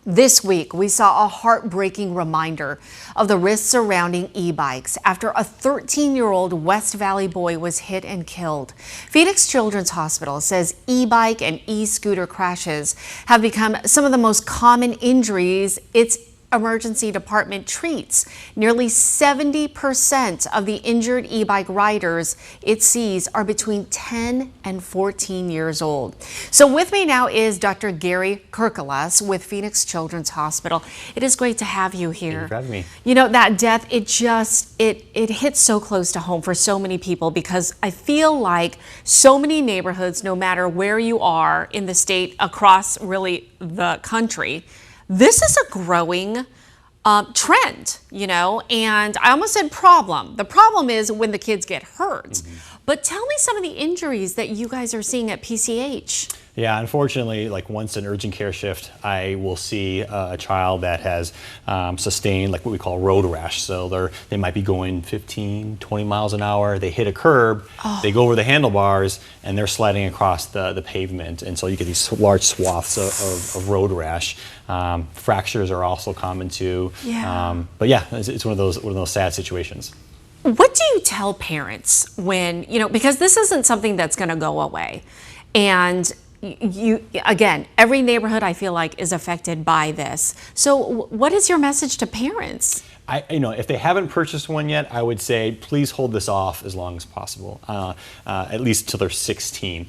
This week, we saw a heartbreaking reminder of the risks surrounding e-bikes after a 13-year-old West Valley boy was hit and killed. Phoenix Children's Hospital says e-bike and e-scooter crashes have become some of the most common injuries its emergency department treats. Nearly 70% of the injured e-bike riders it sees are between 10 and 14 years old. So with me now is Dr. Gary Kirkelas with Phoenix Children's Hospital. It is great to have you here. Thank you for having me. You know, that death, it hits so close to home for so many people, because I feel like so many neighborhoods, no matter where you are in the state, across really the country, this is a growing trend, you know, and I almost said problem. The problem is when the kids get hurt. But tell me some of the injuries that you guys are seeing at PCH. Yeah, unfortunately, like once an urgent care shift, I will see a child that has sustained like what we call road rash. So they might be going 15, 20 miles an hour. They hit a curb, they go over the handlebars, and they're sliding across the pavement. And so you get these large swaths of road rash. Fractures are also common too. Yeah. But yeah, it's one of those sad situations. What do you tell parents when, you know, because this isn't something that's going to go away, and you, again, every neighborhood I feel like is affected by this. So what is your message to parents? If they haven't purchased one yet, I would say please hold this off as long as possible, at least till they're 16,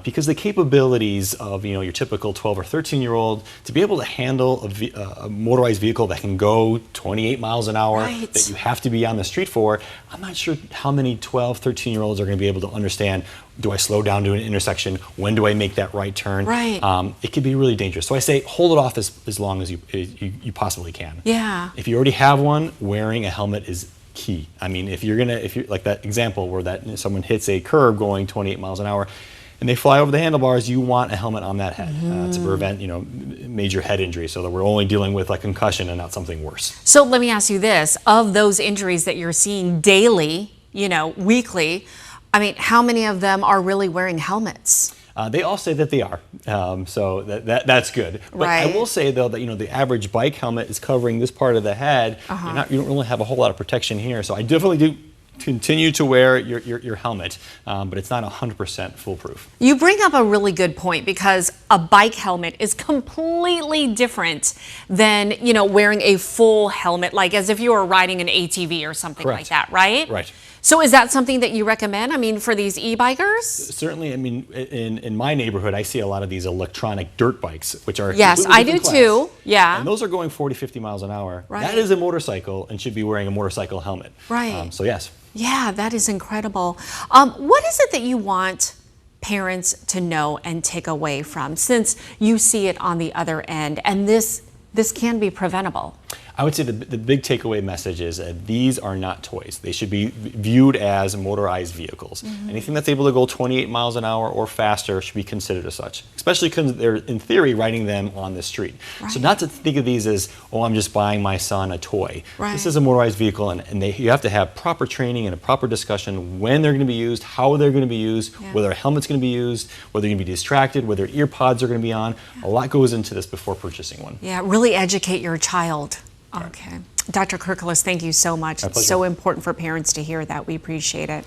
because the capabilities of your typical 12 or 13-year-old to be able to handle a motorized vehicle that can go 28 miles an hour, right, that you have to be on the street for, I'm not sure how many 12, 13-year-olds are going to be able to understand. Do I slow down to an intersection? When do I make that right turn? Right. It could be really dangerous. So I say hold it off as long as you possibly can. Yeah. If you already have one, wearing a helmet is key. I mean, if you're like that example where someone hits a curb going 28 miles an hour and they fly over the handlebars, you want a helmet on that head to prevent major head injury, so that we're only dealing with like concussion and not something worse. So let me ask you this: of those injuries that you're seeing daily, weekly, I mean, how many of them are really wearing helmets? They all say that they are, so that's good. But right. I will say though that the average bike helmet is covering this part of the head. You don't really have a whole lot of protection here, so I definitely do continue to wear your helmet, but it's not 100% foolproof. You bring up a really good point, because a bike helmet is completely different than wearing a full helmet, like as if you were riding an ATV or something Correct. like that, right? Right. So is that something that you recommend? I mean, for these e-bikers? Certainly. I mean, in my neighborhood, I see a lot of these electronic dirt bikes, which are yes, I do too. Yeah. And those are going 40, 50 miles an hour. Right. That is a motorcycle and should be wearing a motorcycle helmet. Right. So yes. Yeah, that is incredible. What is it that you want parents to know and take away from, since you see it on the other end, and this can be preventable? I would say the big takeaway message is that these are not toys. They should be viewed as motorized vehicles. Anything that's able to go 28 miles an hour or faster should be considered as such, especially because they're, in theory, riding them on the street. Right. So not to think of these as, oh, I'm just buying my son a toy. Right. This is a motorized vehicle, and you have to have proper training and a proper discussion when they're going to be used, how they're going to be used, whether a helmet's going to be used, whether you're going to be distracted, whether ear pods are going to be on. A lot goes into this before purchasing one. Yeah, really educate your child. Okay. Dr. Kirkelas, thank you so much. It's so important for parents to hear that. We appreciate it.